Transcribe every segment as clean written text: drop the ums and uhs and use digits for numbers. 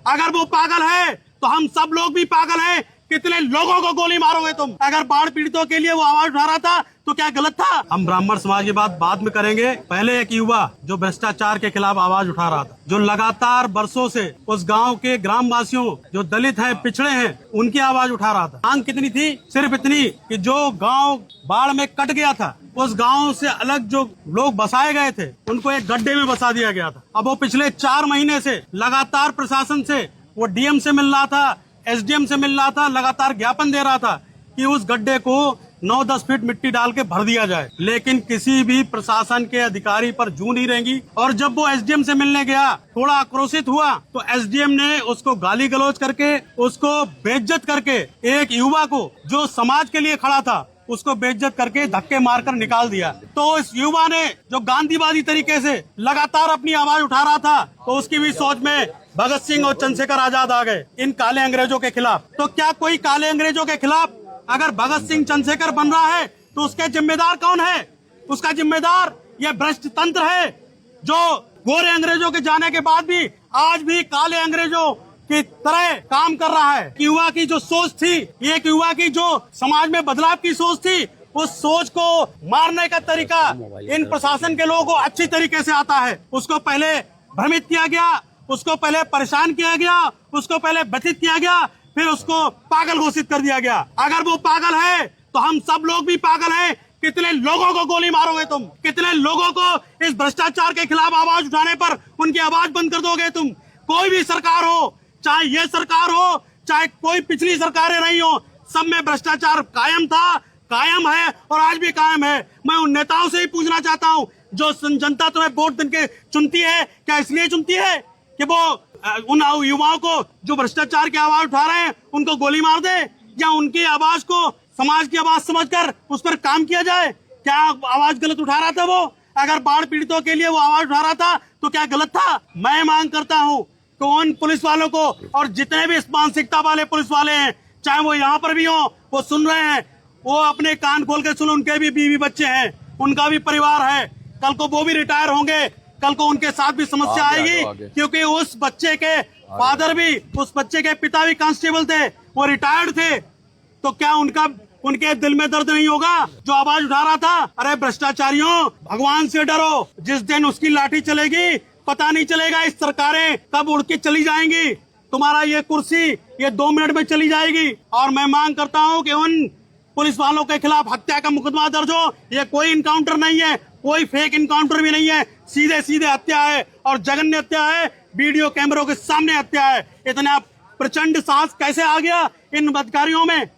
अगर वो पागल है तो हम सब लोग भी पागल हैं। कितने लोगों को गोली मारोगे तुम? अगर बाढ़ पीड़ितों के लिए वो आवाज उठा रहा था तो क्या गलत था? हम ब्राह्मण समाज की बात बाद में करेंगे। पहले एक युवा जो भ्रष्टाचार के खिलाफ आवाज उठा रहा था, जो लगातार बरसों से उस गांव के ग्रामवासियों जो दलित हैं, पिछड़े हैं, उनकी आवाज उठा रहा था। मांग कितनी थी? सिर्फ इतनी कि जो गांव बाढ़ में कट गया था, उस गांव से अलग जो लोग बसाए गए थे उनको एक गड्ढे में बसा दिया गया था। अब वो पिछले 4 महीने से लगातार प्रशासन से, वो डीएम से मिल रहा था, एसडीएम से मिल रहा था, लगातार ज्ञापन दे रहा था कि उस गड्ढे को 9-10 फीट मिट्टी डाल के भर दिया जाए, लेकिन किसी भी प्रशासन के अधिकारी पर जू नहीं रहेंगी। और जब वो एसडीएम से मिलने गया, थोड़ा आक्रोशित हुआ, तो एसडीएम ने उसको गाली गलौज करके, उसको बेइज्जत करके, एक युवा को जो समाज के लिए खड़ा था उसको बेइज्जत करके धक्के मारकर निकाल दिया। तो इस युवा ने जो गांधीवादी तरीके से लगातार अपनी आवाज उठा रहा था, तो उसकी भी सोच में भगत सिंह और चंद्रशेखर आजाद आ गए इन काले अंग्रेजों के खिलाफ। तो क्या कोई काले अंग्रेजों के खिलाफ अगर भगत सिंह, चंद्रशेखर बन रहा है तो उसके जिम्मेदार कौन है? उसका जिम्मेदार ये भ्रष्ट तंत्र है जो गोरे अंग्रेजों के जाने के बाद भी आज भी काले अंग्रेजों की तरह काम कर रहा है। युवा की जो सोच थी, एक युवा की जो समाज में बदलाव की सोच थी, उस सोच को मारने का तरीका इन प्रशासन के लोगों को अच्छी तरीके से आता है। उसको पहले भ्रमित किया गया, उसको पहले परेशान किया गया, उसको पहले व्यथित किया गया, फिर उसको पागल घोषित कर दिया गया। अगर वो पागल है तो हम सब लोग भी पागल हैं। कितने लोगों को गोली मारोगे तुम? कितने लोगों को इस भ्रष्टाचार के खिलाफ आवाज उठाने पर उनकी आवाज बंद कर दोगे तुम? कोई भी सरकार हो, चाहे ये सरकार हो, चाहे कोई पिछली सरकारें रही हो, सब में भ्रष्टाचार कायम था, कायम है और आज भी कायम है। मैं उन नेताओं से ही पूछना चाहता हूँ जो जनता तुम्हें वोट देके चुनती है, क्या इसलिए चुनती है कि वो उन युवाओं को जो भ्रष्टाचार की आवाज उठा रहे हैं उनको गोली मार दे, या उनकी आवाज को समाज की आवाज समझकर उस पर काम किया जाए? क्या आवाज गलत उठा रहा था वो? अगर बाढ़ पीड़ितों के लिए वो आवाज उठा रहा था तो क्या गलत था? मैं मांग करता हूँ कि उन पुलिस वालों को, और जितने भी इस मानसिकता वाले पुलिस वाले हैं, चाहे वो यहाँ पर भी हो, वो सुन रहे हैं, वो अपने कान खोल के सुन। उनके भी बीवी बच्चे हैं, उनका भी परिवार है, कल को वो भी रिटायर होंगे, कल को उनके साथ भी समस्या आएगी, क्योंकि उस बच्चे के फादर भी, उस बच्चे के पिता भी कांस्टेबल थे, वो रिटायर्ड थे। तो क्या उनके दिल में दर्द नहीं होगा जो आवाज उठा रहा था? अरे भ्रष्टाचारियों, भगवान से डरो। जिस दिन उसकी लाठी चलेगी पता नहीं चलेगा इस सरकारें कब उड़ के चली जाएंगी। तुम्हारा ये कुर्सी ये 2 मिनट में चली जाएगी। और मैं मांग करता हूँ कि उन पुलिस वालों के खिलाफ हत्या का मुकदमा दर्ज हो। ये कोई इनकाउंटर नहीं है, कोई फेक इनकाउंटर भी नहीं है, सीधे सीधे हत्या है और जघन्य हत्या है, वीडियो कैमरों के सामने हत्या है। इतना प्रचंड साहस कैसे आ गया इन अधिकारियों में?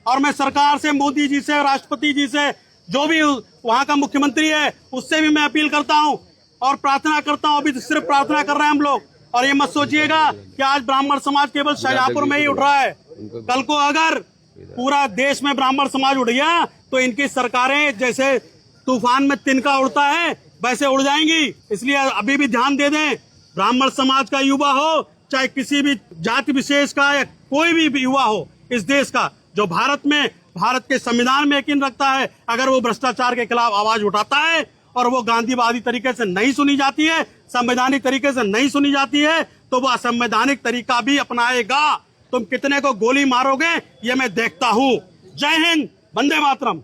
और मैं सरकार से, मोदी जी से, राष्ट्रपति जी से, जो भी वहाँ का मुख्यमंत्री है, उससे भी मैं अपील करता हूँ और प्रार्थना करता हूँ। अभी तो सिर्फ प्रार्थना कर रहे हैं हम लोग। और ये मत सोचिएगा कि आज ब्राह्मण समाज केवल शाहजहांपुर में ही उठ रहा है। कल को अगर पूरा देश में ब्राह्मण समाज उठ गया तो इनकी सरकारें जैसे तूफान में तिनका उड़ता है वैसे उड़ जाएंगी। इसलिए अभी भी ध्यान दे दें, ब्राह्मण समाज का युवा हो, चाहे किसी भी जाति विशेष का या कोई भी युवा हो इस देश का, जो भारत में, भारत के संविधान में यकीन रखता है, अगर वो भ्रष्टाचार के खिलाफ आवाज उठाता है और वो गांधीवादी तरीके से नहीं सुनी जाती है, संवैधानिक तरीके से नहीं सुनी जाती है, तो वो असंवैधानिक तरीका भी अपनाएगा। तुम कितने को गोली मारोगे ये मैं देखता हूँ। जय हिंद, वंदे मातरम।